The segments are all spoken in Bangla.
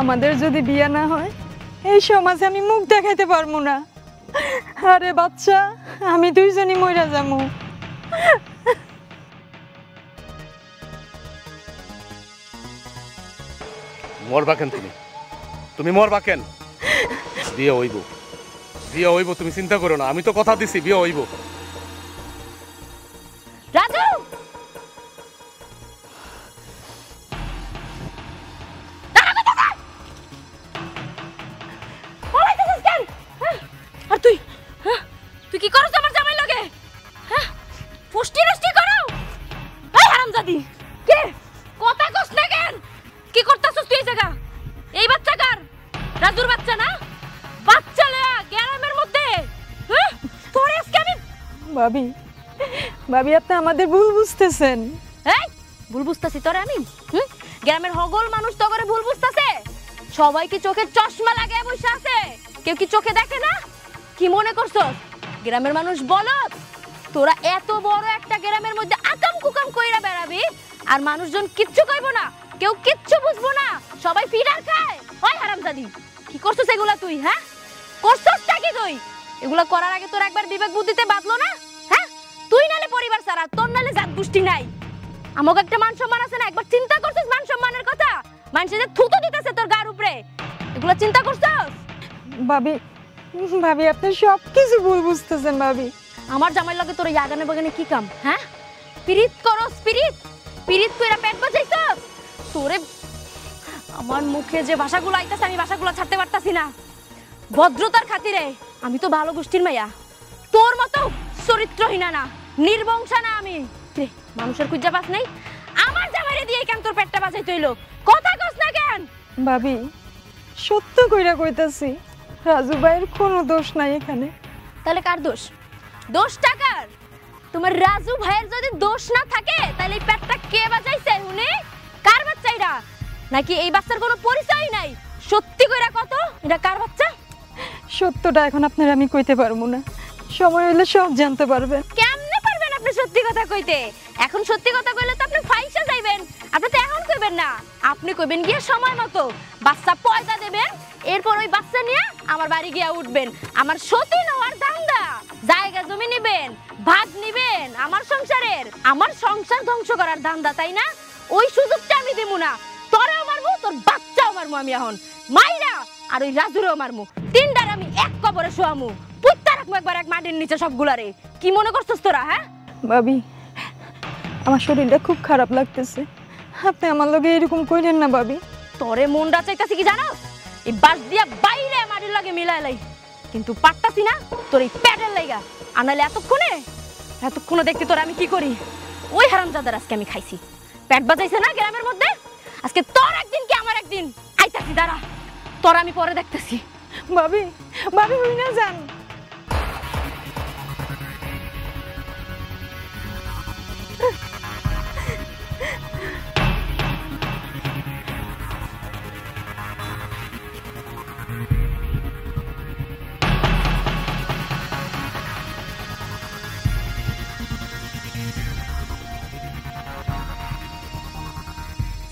আমাদের যদি বিয়ে না হয় এই সমাজে আমি মুখ দেখাইতে পারবো না। আরে বাচ্চা, আমি দুইজনই মইরা যাবো। মরবা কেন তুমি মরবা কেন? বিয়ে হইব, বিয়ে হইব, তুমি চিন্তা করো না। আমি তো কথা দিছি বিয়ে হইব। রাজু, আর তুই তুই কি করছ আমার জামাই লগে? পুষ্টি নষ্টি করো। এই হারামজাদি, কে কথা কস না কেন? কি করতাছস তুই এই জায়গা? এই বাচ্চা কার? রাজুর বাচ্চা না? বাচ্চা লয়া গ্রামের মধ্যে তোরে আজকে আমি ভাবি, ভাবি আপনি আমাদের ভুল বুঝতেছেন। এই ভুল বুঝতাছি তোরে আমি? গ্রামের হগল মানুষ তো করে ভুল বুঝতাছে। সবাই কি চোখে চশমা লাগায় বসে আছে? কেউ কি চোখে দেখে না? কি মনে করছস গ্রামের মানুষ বলদ? তোরা এত বড় একটা গ্রামের মধ্যে আকাম কুকাম কইরা বেড়াবি আর মানুষজন কিচ্ছু কইব না, কেউ কিচ্ছু বুঝবো না, সবাই ফিডার খায়। ওই হারামজাদি, কি করছস এগুলা তুই? করছসটা কি তুই? এগুলা করার আগে তোর একবার বিবেক বুদ্ধিতে বাঁধলো না? তুই নালে পরিবার ছাড়া, তোর নালে জাত গোষ্ঠী নাই। আমাকে একটা মান সম্মান আছে না? একবার চিন্তা করছিস মান সম্মানের কথা? মানুষ যে থুতু দিতেছে তোর গার উপরে, এগুলো চিন্তা করছস? ভাবি, ভাবি আপনি সব কিছু ভুল বুঝতেছেন। ভাবি, আমার জামাই লাগে তোর ইয়াগানে বাগানে কি কাম? পিরিত করস, পিরিত পিরিত কইরা পেট বাঁচাইছস তোরে। আমার মুখে যে ভাষাগুলো আইতাছে আমি ভাষাগুলো ছাড়তে পারতাছি না। ভদ্রতার খাতিরে আমি তো ভালো গোষ্ঠীর মাইয়া, তোর মতো চরিত্রহীনা না, নির্বংশা না আমি। মানুষের খুঁজা পাস নাই, আমার জামাইরে দিয়ে কেন তোর পেটটা বাঁচাইতে হইলো? কথা কস না কেন? ভাবি সত্য কইরা কইতাছি, রাজু ভাইয়ের কোনো দোষ নাই এখানে। তাহলে কার দোষ? দোষটা কার? তোমার রাজু ভাইয়ের যদি দোষ না থাকে তাহলে এই পেটটা কে বাঁচাইছে? উনি কার বাচ্চা এটা? নাকি এই বাচ্চার কোনো পরিচয় নাই? সত্যি কইরা কত, এটা কার বাচ্চা? সত্যটা এখন আপনার আমি কইতে পারবো না, সময় হইলে সব জানতে পারবেন। কেমনে পারবেন আপনি সত্যি কথা কইতে? এখন সত্যি কথা কইলে তো আপনি ফাইসা যাইবেন। আপনি তো এখন কইবেন না, আপনি কইবেন গিয়ে সময় মতো বাচ্চা পয়দা দেবেন, এরপর ওই বাচ্চা নিয়ে আমার বাড়ি গিয়া উঠবেন। আমার সতী নেওয়ার ধান্দা, জায়গা জমি নিবেন, ভাগ নিবেন আমার সংসারের, আমার সংসার ধ্বংস করার ধান্দা, তাই না? ওই সুযোগটা আমি দেবো না। তোরেও মারবো, তোর বাচ্চাও মারবো আমি এখন মাইরা, আর ওই রাজুরেও মারবো। তিনটার আমি এক কবরে শোয়ামু, পুত্তা রাখবো একবার এক মাটির নিচে সবগুলারে। কি মনে করছস তোরা? ভাবি, আমার শরীরটা খুব খারাপ লাগতেছে, আপনি আমার লগে এরকম কইলেন না। ভাবি, তোরে মনটা চাইতাছি কি জানো? এই বাস দিয়া বাইরে মাটির লাগে মিলাইলাই, কিন্তু পারতাছি না তোর এই প্যাডের লাইগা। আনালে এতক্ষণে দেখতে তোর আমি কি করি। ওই হারামজাদার আজকে আমি খাইছি, পেট বাজাইছে না গ্রামের মধ্যে। আজকে তোর একদিন কি আমার একদিন, আইতাছি দাঁড়া, তোর আমি পরে দেখতেছি। ভাবি, ভাবি হই না যান।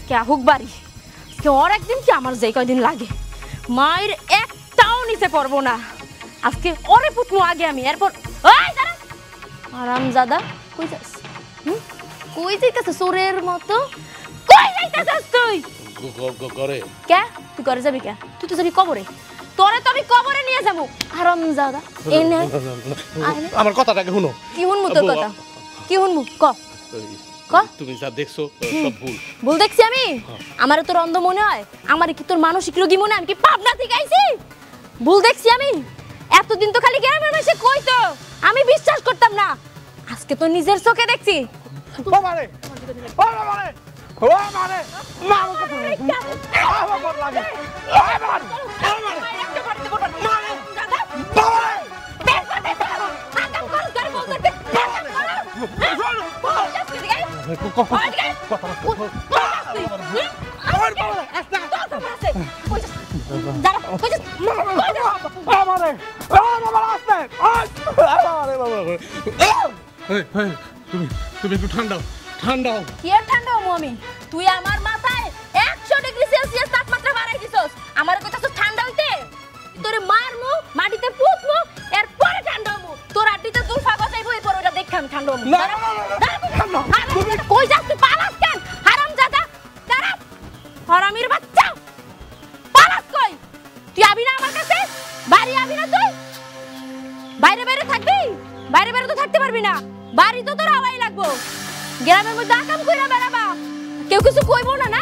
কে হুক বাড়ি, ওর একদিন কি আমার যে কয়দিন লাগে, মায়ের একটাও নিচে পড়বো না। আজকে ওরে পুতমু আগে আমি, এরপর ওই দাঁড়া হারামজাদা। কই যাস? কই যাইতাছ চোরের মতো? কই যাইতাছস তুই? করে কে? তুই করে যাবি কে? তুই তো যাবি কবরে। তোরে তো আমি কবরে নিয়ে যাবো হারামজাদা। এনে আমার কথাটাকে শুনো। কি শুনমু তোর কথা? কি শুনমু ক? তুমি যা দেখছো সব ভুল। ভুল দেখছি আমি? আমারে তোর অন্ধ মনে হয়? আমারে কি তোর মানসিক রোগী মনে হয়? আমি কি পাবনা থেকে আইছি? ভুল দেখছি আমি? এতদিন তো খালি গ্রামের মাসে কইতো, আমি বিশ্বাস করতাম না। আজকে তো নিজের চোখে দেখছি। ও মারে, ও মারে, ও মারে, মারো কত আমার লাগে। ও মারে, ও মারে, একটা মারতে বড় মারে দাদা। বাবা বের করে দে, আকাম কর করে বলতে। তুমি একটু ঠান্ডাও, ঠান্ডাও। কি আর ঠান্ডা হবো আমি? তুই আমার মাথায় 100 ডিগ্রি সেলসিয়াস তাপমাত্রা বাড়াই দিছস। আমার কথা তো ঠান্ডা হইতে তোরে মারমু মাটিতে পুতমু এরপরে ঠান্ডা হমু তোর আড্ডিতে দুলফা গজাইবো এরপর ওটা দেখাম ঠান্ডা হমু না না তুমি কই যাস তুই পালাস কেন হারামজাদা দাঁড়া হারামির বাচ্চা পালাস কই তুই আবি না আমার কাছে বাড়ি আবি না তুই বাইরে বাইরে থাকবি বাইরে বাইরে তো থাকতে পারবি না বাড়ি তো তোর আলাই লাগবো গ্রামের মধ্যে আকাম কইরা বেড়াবা কেউ কিছু কইবো না না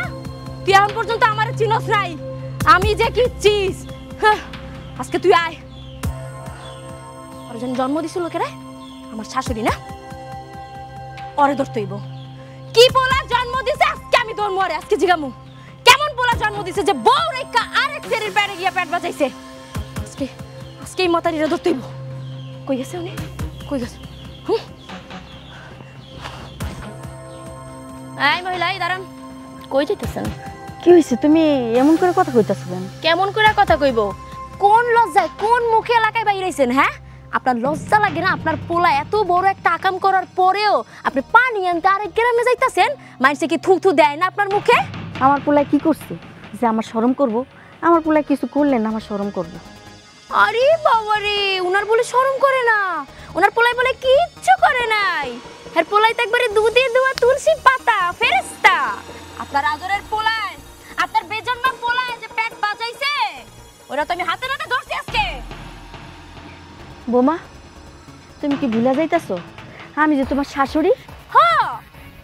তুই এখন পর্যন্ত আমার চিনস নাই আমি যে কি চিজ আজকে তুই আয় আর জন জন্ম দিছিল লোকেরা আমার শাশুড়ি না ওরে ধরতে হইব কি পোলা জন্ম দিছে আজকে আমি ধর্ম আরে আজকে জিগামু কেমন পোলা জন্ম দিছে যে বউ রেখা আরেক ছেলের পেটে গিয়া পেট বাঁচাইছে আজকে আজকে এই মাতারিরা ধরতে হইব কই গেছে উনি কই গেছে আই মহিলা এই দাঁড়ান কই যাইতেছেন কি হইছে তুমি এমন করে কথা কইতাছো কেন কেমন করে কথা কইব কোন লজ্জায় কোন মুখে এলাকায় বাইরেছেন হ্যাঁ আপনার লজ্জা লাগে না আপনার পোলা এত বড় একটা আকাম করার পরেও আপনি পানি আনতে আরেক গ্রামে যাইতাছেন মানুষে কি থু থু দেয় না আপনার মুখে আমার পোলায় কি করছে যে আমার শরম করব আমার পোলায় কিছু করলেন না আমার শরম করব আরে বাবা রে উনার বলে শরম করে না উনার পোলাই বলে কিচ্ছু করে নাই আর পোলাই তো একবারে দুধে দেওয়া তুলসী পাতা ফেরেশতা আপনার আদরের পোলাই আপনার বেজন্মা পোলাই যে পেট বাজাইছে ওরা তো আমি হাতে নাতে ধরছি আজকে বোমা তুমি কি ভুলা যাইতাছো আমি যে তোমার শাশুড়ি হ্যাঁ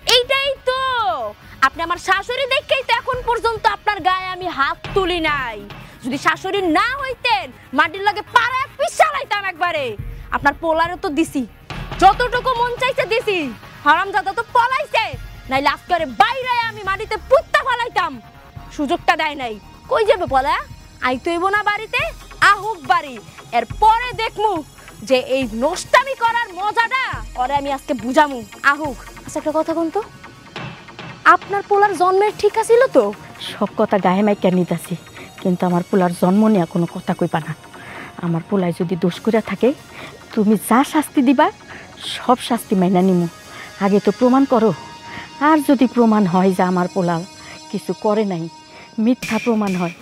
এইটাই তো আপনি আমার শাশুড়ি দেখেই তো এখন পর্যন্ত আপনার গায়ে আমি হাত তুলি নাই যদি শাশুড়ি না হইতেন মাটির লগে পাড়ায় পিছালাইতাম একবারে আপনার পোলারে তো দিছি যতটুকু মন চাইছে দিছি হারামজাদা তো পলাইছে নাইলে আজকে বাইরে আমি মাটিতে পুত্তা ফলাইতাম সুযোগটা দেয় নাই কই যাবে পলা আইতইব না বাড়িতে আহুক বাড়ি এরপরে দেখমু যে এই নষ্টামি করার মজাটা ওরে আমি আজকে বুঝামু আহুক আচ্ছা একটা কথা কোন তো আপনার পোলার জন্মের ঠিক আছিল তো সব কথা গায়ে মাইকা নিতাছি কিন্তু আমার পোলার জন্ম নিয়ে কোনো কথা কইবা না আমার পোলায় যদি দোষ করে থাকে তুমি যা শাস্তি দিবা সব শাস্তি মাইনা নিমু আগে তো প্রমাণ করো আর যদি প্রমাণ হয় যে আমার পোলা কিছু করে নাই মিথ্যা প্রমাণ হয়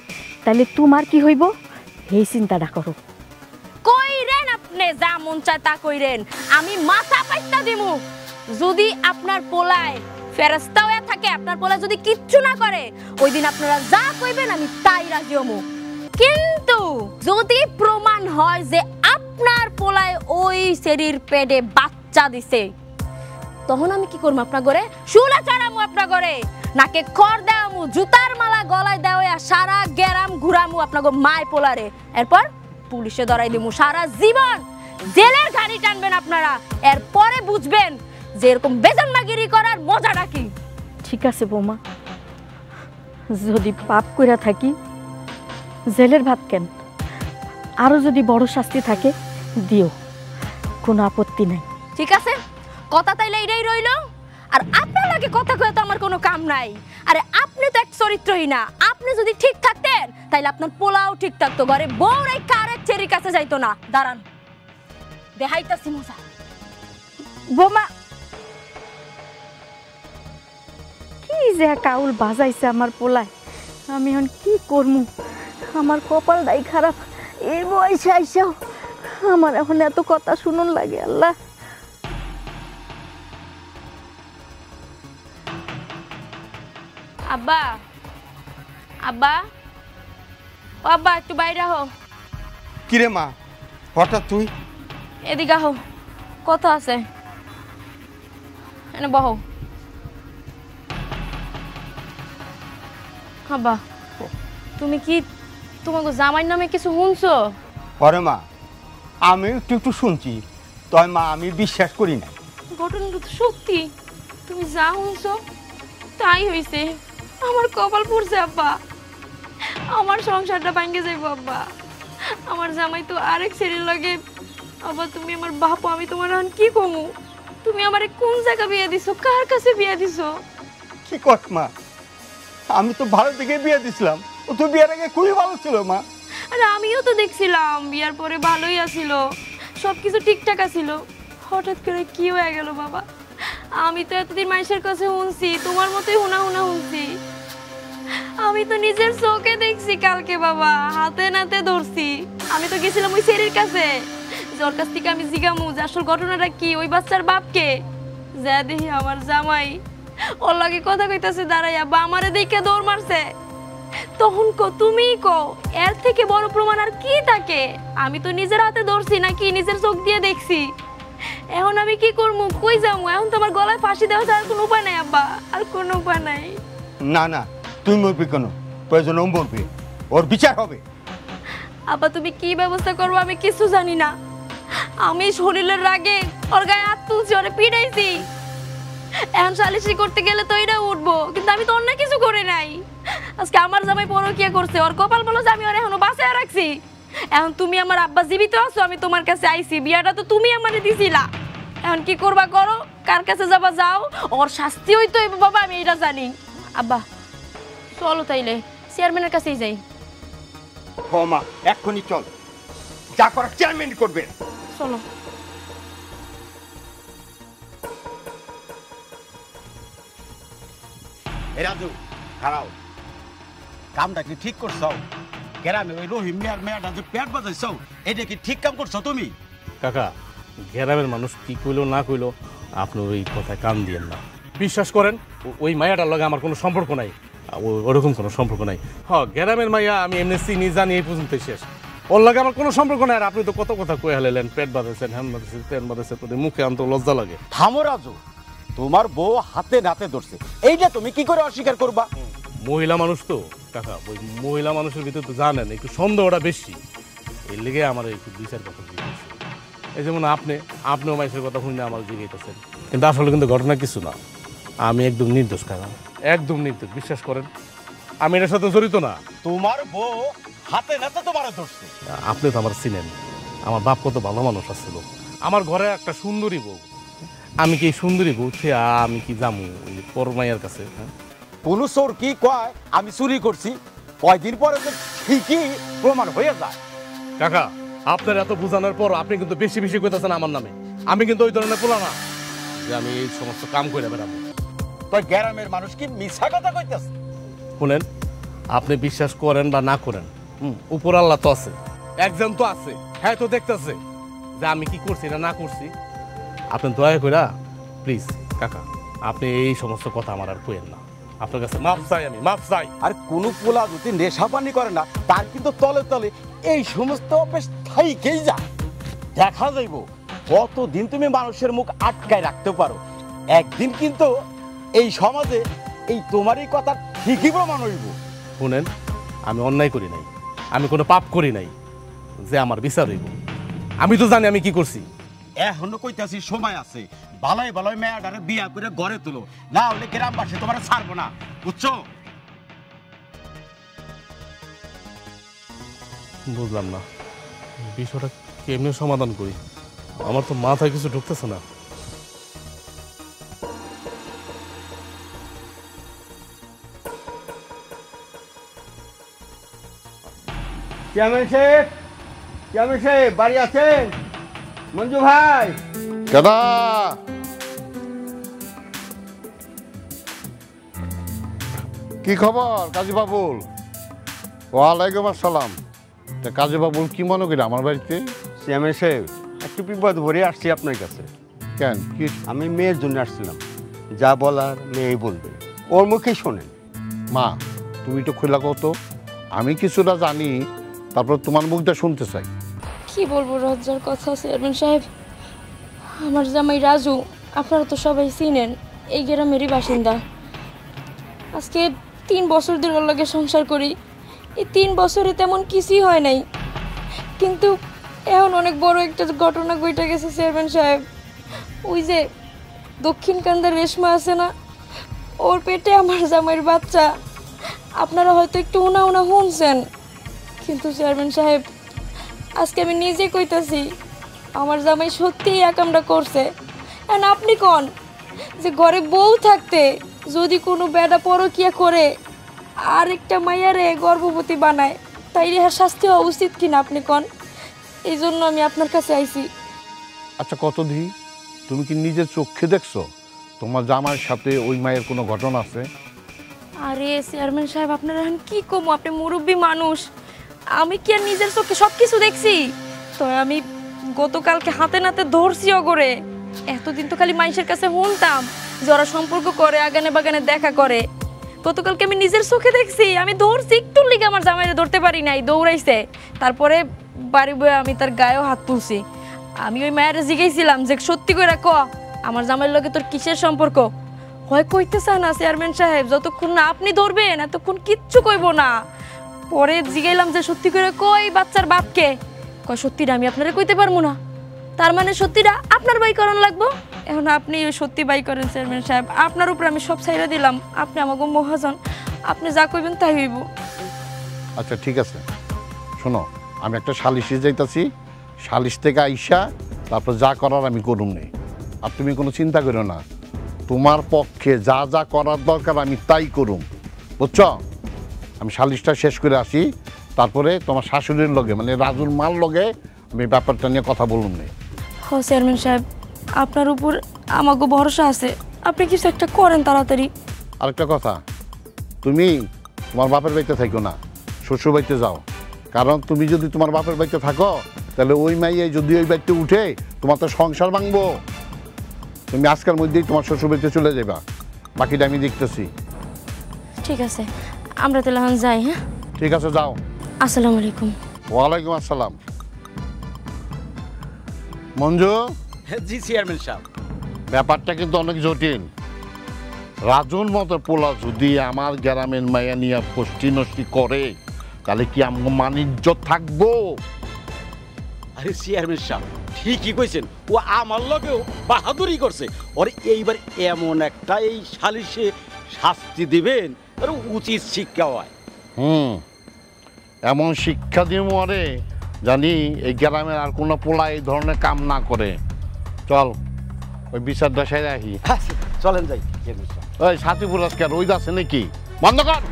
তাহলে তোমার কি হইব এই চিন্তাটা করো কইরেন আপনি যা মন চায় তা কইরেন আমি মাথা পাইতা দিমু যদি আপনার পোলায় ফেরেশতা হয়ে থাকে আপনার পোলায় যদি কিচ্ছু না করে ওই দিন আপনারা যা কইবেন আমি তাই রাজি হমু কিন্তু যদি প্রমাণ হয় যে আপনার পোলায় ওই শরীর পেটে বাচ্চা দিছে তখন আমি কি করব আপনার ঘরে শুলা চড়ামু আপনার ঘরে নাকে খড় দেওয়ামু জুতার মালা গলায় দেওয়া সারা গ্রাম ঘুরামু আপনার মায় পোলারে এরপর পুলিশে ধরাই দিমু সারা জীবন জেলের ঘাড়ি টানবেন আপনারা এরপরে বুঝবেন যে এরকম বেজন্মাগিরি করার মজাটা কি ঠিক আছে বৌমা যদি পাপ কইরা থাকি জেলের ভাত কেন আরো যদি বড় শাস্তি থাকে দিও কোনো আপত্তি নাই ঠিক আছে কথা তাইলে এটাই রইলো আর আপনার লাগে কথা কয়ে তো আমার কোনো কাম নাই আরে আপনি তো এক চরিত্রহীন না আপনি যদি ঠিক থাকতেন তাইলে আপনার পোলাও ঠিক থাকতো ঘরে বউ রেখা আরেক ছেলের কাছে যাইতো না দাঁড়ান দেখাইতাছি মজা বোমা কি যে কাউল বাজাইছে আমার পোলায় আমি এখন কি করমু আমার কপালটাই খারাপ এই বয়সে আইসাও আমার এখন এত কথা শুনুন লাগে আল্লাহ আব্বা আব্বা ও আব্বা একটু বাইরে হও কিরে মা হঠাৎ তুই এদিকে হও কথা আছে এনে বহো আব্বা তুমি কি তোমাকে জামাই নামে কিছু শুনছো পরে মা আমি একটু একটু শুনছি তবে মা আমি বিশ্বাস করি না ঘটনাটা তো সত্যি তুমি যা শুনছো তাই হইছে আমার কপাল পড়ছে আব্বা আমার সংসারটা ভাঙে যাইব আব্বা আমার জামাই তো আরেক ছেলের লাগে আব্বা তুমি আমার বাপ আমি তোমার এখন কি কমু তুমি আমারে কোন জায়গা বিয়ে দিছো কার কাছে বিয়ে দিছো কি কর মা আমি তো ভালো দিকে বিয়ে দিছিলাম ও তো বিয়ের আগে খুবই ভালো ছিল মা আরে আমিও তো দেখছিলাম বিয়ার পরে ভালোই আছিল সবকিছু ঠিকঠাক আছিল হঠাৎ করে কি হয়ে গেল বাবা আমি তো এতদিন মানুষের কাছে শুনছি তোমার মতোই হুনা হুনা শুনছি আমি তো নিজের চোখে দেখছি কালকে বাবা, হাতে নাতে ধরছি। আমি তো গেছিলাম ওই ছেলের কাছে, ওর কাছ থেকে আমি জিজ্ঞামু যে আসল ঘটনাটা কি, ওই বাচ্চার বাপকে। যা দেখি আমার জামাই ওর লাগে কথা কইতাছে দাঁড়াইয়া, বা আমারে দেখে দৌড় মারছে। তখন তুমি এর থেকে বড় প্রমাণ আর কি থাকে? আমি তো নিজের হাতে ধরছি নাকি নিজের চোখ দিয়ে দেখছি। এখন আমি কি করবো, কই যাবো? এখন তো আমার গলায় ফাঁসি দেওয়া ছাড়া কোনো উপায় নাই আব্বা, আর কোনো উপায় নাই। না না, তুই মরবি কেন? প্রয়োজন ও মরবি, ওর বিচার হবে। আব্বা তুমি কি ব্যবস্থা করবো আমি কিছু জানি না। আমি শরীরের রাগে ওর গায়ে হাত তুলছি, ওরে পিটাইছি। এখন সালিশি করতে গেলে তো এটা উঠবো, কিন্তু আমি তো অন্য কিছু করে নাই। আজকে আমার জামাই পরকিয়া করছে, ওর কপাল বলো যে আমি ওর এখনো বাঁচায় রাখছি। এখন তুমি আমার আব্বা জীবিত আছো, আমি তোমার কাছে আইছি, বিয়াটা তো তুমি আমারে দিছিলা। এখন কি করবা করো, কার কাছে যাবা যাও, ওর শাস্তি হইতো বাবা, আমি এটা জানি। আব্বা চলো তাইলে চেয়ারম্যানের কাছেই যাই। মা এক্ষুনি চল, যা করার চেয়ারম্যান করবে। চলো। এ রাজু খারাও, কামটা কি ঠিক করছো? গ্রামে ওই রহিম মিয়ার মেয়েটা যে পেট বাজাইছ, এটা কি ঠিক কাম করছো তুমি? কাকা, গ্রামের মানুষ কি কইলো না কইলো আপনি ওই কথায় কান দিয়েন না। বিশ্বাস করেন ওই মায়াটার লগে আমার কোনো সম্পর্ক নাই, ওরকম কোনো সম্পর্ক নাই। গ্রামের মাইয়া আমি এমনি চিনি জানি, এই পর্যন্ত শেষ। ওর লগে আমার কোনো সম্পর্ক নাই। আর আপনি তো কত কথা কয়ে হালেলেন, পেট বাঁধাইছেন, হ্যান বাঁধাইছেন, তেন বাঁধাইছেন, মুখে আনতে লজ্জা লাগে। থামো রাজু, তোমার বউ হাতে নাতে ধরছে, এইটা তুমি কি করে অস্বীকার করবা? মহিলা মানুষ তো কাকা, ওই মহিলা মানুষের ভিতরে তো জানেন একটু সন্দেহটা বেশি, এর লেগে আমার একটু বিচার কথা জিজ্ঞেস। এই যেমন আপনিও মাইসের কথা শুনে আমার জিজ্ঞাসেন, কিন্তু আসলে কিন্তু ঘটনা কিছু না। আমি একদম নির্দোষ কাকা, একদম নির্দোষ, বিশ্বাস করেন। আমি এটার সাথে জড়িত না। তোমার বউ হাতে নাতে তোমার ধরছে। আপনি তো আমার চিনেন, আমার বাপ কত ভালো মানুষ আসছিল। আমার ঘরে একটা সুন্দরী বউ, আমি কি এই সুন্দরী বউ আমি কি যামু পর মাইয়ার কাছে? কোন চোর কি কয় আমি চুরি করছি, কয়দিন পরে যে ঠিকই প্রমাণ হয়ে যায়। কাকা, আপনার এত বোঝানোর পর আপনি কিন্তু বেশি বেশি কইতাছেন আমার নামে। আমি কিন্তু ওই ধরনের পোলা না যে আমি এই সমস্ত কাম করে বেড়াবো। তো গ্রামের মানুষ কি মিথ্যা কথা কইতেছে? শুনেন, আপনি বিশ্বাস করেন বা না করেন, উপর আল্লাহ তো আছে, একজন তো আছে, হ্যাঁ তো দেখতেছে যে আমি কি করছি না করছি। আপনি দয়া করে প্লিজ কাকা, আপনি এই সমস্ত কথা আমার আর কইেন না। আপনার কাছে মাফ চাই, আমি মাফ চাই। আর কোন পোলা যদি নেশা পানি করে না, তার কিন্তু তলে তলে এই সমস্ত বেশ থাইকেই যায়। দেখা যাইব কতদিন তুমি মানুষের মুখ আটকায় রাখতে পারো, একদিন কিন্তু এই সমাজে এই তোমারই কথা ঠিকই প্রমাণ হইব। শুনেন, আমি অন্যায় করি নাই, আমি কোনো পাপ করি নাই যে আমার বিচার হইব। আমি তো জানি আমি কি করছি। এখনো কইতাছি সময় আছে, বালাই বালাই মেয়াডারে বিয়া করে গড়ে তুলো, না হলে গ্রামবাসী তোমার ছাড়বো না, বুঝছো? বুঝলাম না বিষয়টা কেমনে সমাধান করি, আমার তো মাথায় কিছু ঢুকতেছে না। চেয়ারম্যান সাহেব বাড়ি আছেন? মঞ্জু ভাই। কেডা? কি খবর কাজী বাবুল? ওয়ালাইকুম আসসালাম। কাজী বাবুল কি মনে করি আমার বাড়িতে? চেয়ারম্যান সাহেব, একটু বিপদ ভরে আসছি আপনার কাছে। কেন কি? আমি মেয়ের জন্য আসছিলাম, যা বলার মেয়ে বলবে, ওর মুখেই শোনেন। মা তুমি তো খোলা কত, আমি কিছুটা জানি, তারপর তোমার মুখটা শুনতে চাই। কি বলবো লজ্জার কথা চেয়ারম্যান সাহেব, আমার জামাই রাজু আপনারা তো সবাই চিনেন, এই গ্রামেরই বাসিন্দা। আজকে 3 বছর ধরে ওর লগে সংসার করি, এই 3 বছরে তেমন কিছুই হয় নাই, কিন্তু এখন অনেক বড় একটা ঘটনা ঘটে গেছে চেয়ারম্যান সাহেব। ওই যে দক্ষিণ কান্দার রেশমা আছে না, ওর পেটে আমার জামাইয়ের বাচ্চা। আপনারা হয়তো একটু উনা শুনছেন, কিন্তু চেয়ারম্যান সাহেব আজকে আমি নিজে কইতাছি আমার জামাই সত্যিই একামটা করছে। আর আপনি কোন যে ঘরে বউ থাকতে যদি কোনো বেডা পরকিয়া করে আরেকটা মাইয়ারে গর্ভবতী বানায়, তাই এর শাস্তি হওয়া উচিত কিনা আপনি কোন? এই জন্য আমি আপনার কাছে আইছি। আচ্ছা কত দি, তুমি কি নিজের চোখে দেখছো তোমার জামাইয়ের সাথে ওই মায়ের কোনো ঘটনা আছে? আরে চেয়ারম্যান সাহেব আপনারা এখন কি কম, আপনি মুরব্বী মানুষ, আমি কি আর নিজের চোখে সব কিছু দেখছি? তো আমি গতকালকে হাতে নাতে ধরছিও করে, এতদিন তো খালি মানুষের কাছে শুনতাম যে ওরা সম্পর্ক করে, আগানে বাগানে দেখা করে। গতকালকে আমি নিজের চোখে দেখছি, আমি ধরছি, একটু লিগে আমার জামাইরে ধরতে পারি নাই, দৌড়াইছে। তারপরে বাড়ি বয়ে আমি তার গায়েও হাত তুলছি। আমি ওই মায়েরা জিজ্ঞাসিলাম যে সত্যি করে ক আমার জামাইয়ের লগে তোর কিসের সম্পর্ক? হয় কইতে চায় না চেয়ারম্যান সাহেব, যতক্ষণ না আপনি ধরবেন এতক্ষণ কিচ্ছু কইব না। পরে জিগাইলাম যে সত্যি করে কই বাচ্চার বাপকে, কয় সত্যিটা আমি আপনারা কইতে পারবো না। তার মানে সত্যিটা আপনার বাই করান লাগবো। এখন আপনি ওই সত্যি বাই করেন চেয়ারম্যান সাহেব, আপনার উপরে আমি সব ছাইরা দিলাম, আপনি আমাকে মহাজন, আপনি যা কইবেন তাই হইব। আচ্ছা ঠিক আছে, শোনো, আমি একটা সালিশে যাইতাছি, সালিশ থেকে আইসা তারপর যা করার আমি করুম নেই। আর তুমি কোনো চিন্তা করো না, তোমার পক্ষে যা যা করার দরকার আমি তাই করুম, বুঝছ? আমি সালিশটা শেষ করে আসি, তারপরে তোমার শাশুড়ির লগে মানে রাজুর মার লগে আমি ব্যাপারটা নিয়ে কথা বলুন নেই। হ চেয়ারম্যান সাহেব, আপনার উপর আমাকে ভরসা আছে, আপনি কিছু একটা করেন তাড়াতাড়ি। আরেকটা কথা, তুমি তোমার বাপের বাড়িতে থাকো না, শ্বশুর বাড়িতে যাও। কারণ তুমি যদি তোমার বাপের বাড়িতে থাকো তাহলে ওই মাইয়ে যদি ওই বাড়িতে উঠে তোমার তো সংসার ভাঙবো। তুমি আজকের মধ্যেই তোমার শ্বশুর বাড়িতে চলে যাবা, বাকিটা আমি দেখতেছি। ঠিক আছে, আমরা তাহলে এখন যাই। হ্যাঁ ঠিক আছে, যাও। আসসালামু আলাইকুম। ওয়ালাইকুম আসসালাম। মঞ্জু, জি চেয়ারম্যান সাহেব। ব্যাপারটা কিন্তু অনেক জটিল। রাজুর মতো পোলা যদি আমার গ্রামের মায়া নিয়ে ফষ্টি নষ্টি করে তাহলে কি আমার মানিজ্য থাকবো? আরে চেয়ারম্যান সাহেব ঠিকই কইছেন, ও আমার লগেও বাহাদুরি করছে। ওর এইবার এমন একটা এই সালিশে শাস্তি দিবেন, আর উচিত শিক্ষা হয়। এমন শিক্ষা দিয়ে মরে জানি এই গ্রামের আর কোনো পোলা এই ধরনের কাম না করে। চল ওই বিচার দশায় রাখি। আচ্ছা, চলেন যাই চেয়ারম্যান সাহেব। ওই সাথী পুরস্কার ওই আছে নাকি? বন্ধ কর।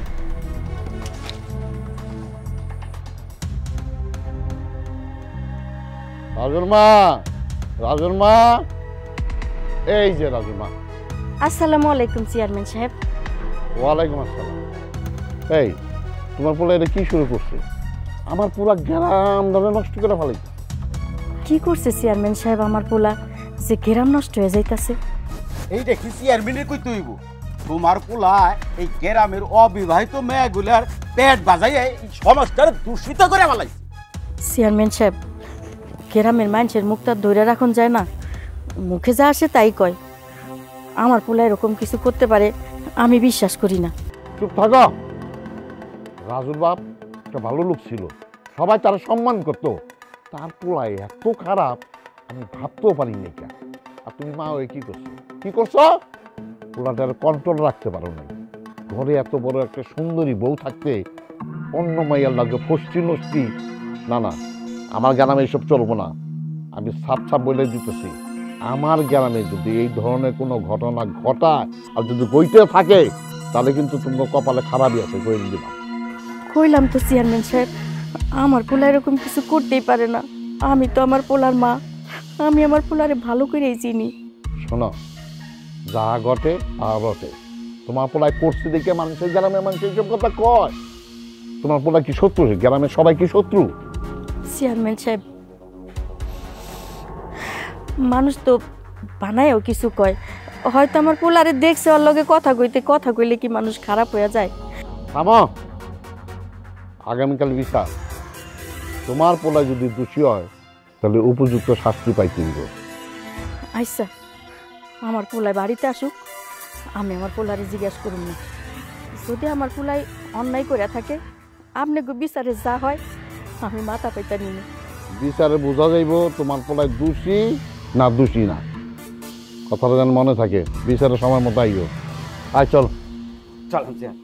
রাজুর মা, রাজুর মা, এই যে রাজুর মা। আসসালামু আলাইকুম চেয়ারম্যান সাহেব। ওয়ালাইকুম আসসালাম। এই তোমার পোলা এটা কি শুরু করছে? আমার পুরা গ্রাম দামে নষ্ট করে ফেলাই। কি করছে চেয়ারম্যান সাহেব আমার পোলা যে গ্রাম নষ্ট হয়ে যাইতাছে? এই দেখি চেয়ারম্যানের কই তুইব তোমার পোলা এই গ্রামের অবিবাহিত মেয়েগুলার পেট বাজাইয়া এই সমাজটার দূষিত করে ফেলাই। চেয়ারম্যান সাহেব, গ্রামের মানুষের মুখটা ধরে রাখুন যায় না, মুখে যা আসে তাই কয়। আমার পোলা এরকম কিছু করতে পারে আমি বিশ্বাস করি না। চুপ থাকো। রাজুর বাপ একটা ভালো লোক ছিল, সবাই তারা সম্মান করতো। তার পোলায় এত খারাপ আমি ভাবতেও পারিনি। কেন? আর তুমি মা হয়ে কি করছো? কি করছো? পোলাটার কন্ট্রোল রাখতে পারো না। ঘরে এত বড় একটা সুন্দরী বউ থাকতে অন্য মাইয়ার লাগে ফষ্টি নষ্টি। না না, আমার গ্রামে এইসব চলবো না। আমি সাপ সাপ বলে দিতেছি, আমার গ্রামে যদি এই ধরনের কোনো ঘটনা ঘটায় আর যদি বইতে থাকে তাহলে কিন্তু তোমার কপালে খারাপই আছে, কই দিলাম। কইলাম তো চেয়ারম্যান সাহেব, আমার পোলা এরকম কিছু করতেই পারে না। আমি তো আমার পোলার মা, আমি আমার পোলারে ভালো করেই চিনি। শোনো, যা ঘটে তা ঘটে। তোমার পোলায় করছে দেখে মানুষের গ্রামে মানুষ এইসব কথা কয়। তোমার পোলা কি শত্রু? গ্রামের সবাই কি শত্রু? চেয়ারম্যান সাহেব, মানুষ তো বানায়ও কিছু কয়। হয়তো আমার পোলারে দেখছে, ওর লগে কথা কইলে কি মানুষ খারাপ হয়ে যায়? থামো। আগামীকাল বিচার। তোমার পোলা যদি দোষী হয় তাহলে উপযুক্ত শাস্তি পাইতে দিব। আচ্ছা, আমার পোলায় বাড়িতে আসুক, আমি আমার পোলারে জিজ্ঞাসা করুন না। যদি আমার পোলায় অন্যায় করে থাকে, আপনি বিচারে যা হয় আমি মাথা পেতে নিব। বিচারে বোঝা যাইব তোমার পোলায় দোষী না দোষী না। কথাটা যেন মনে থাকে। বিচারের সময় মতো আইও। আয় চল। চলেন চেয়ার।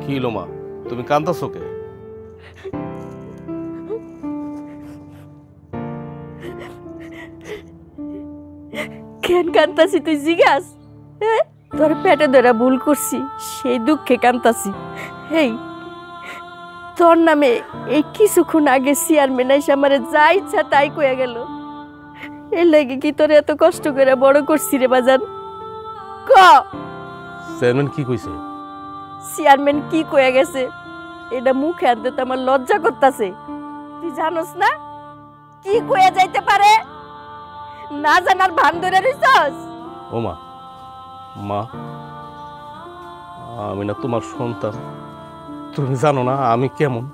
কি হলো মা, তুমি কান্দাছো কে? কেন কান্তাছি তুই জিজ্ঞাস? তোর পেটে ধরে ভুল করছি, সেই দুঃখে কান্তাছি। এই তোর নামে এই কিছুক্ষণ আগে চেয়ারম্যান এসে আমারে যা ইচ্ছা তাই কয়ে গেল। এর লাগে কি তোর এত কষ্ট করে বড় করছি রে বাজান? ক চেয়ারম্যান কি কইছে? চেয়ারম্যান কি কয়ে গেছে এটা মুখে আনতে তো আমার লজ্জা করতেছে। তুই জানোস না কি কয়ে যাইতে পারে? না জানার ভান ধরে রইছস? ও মা, মা আমি না তোমার সন্তান, তুমি জানো না আমি কেমন?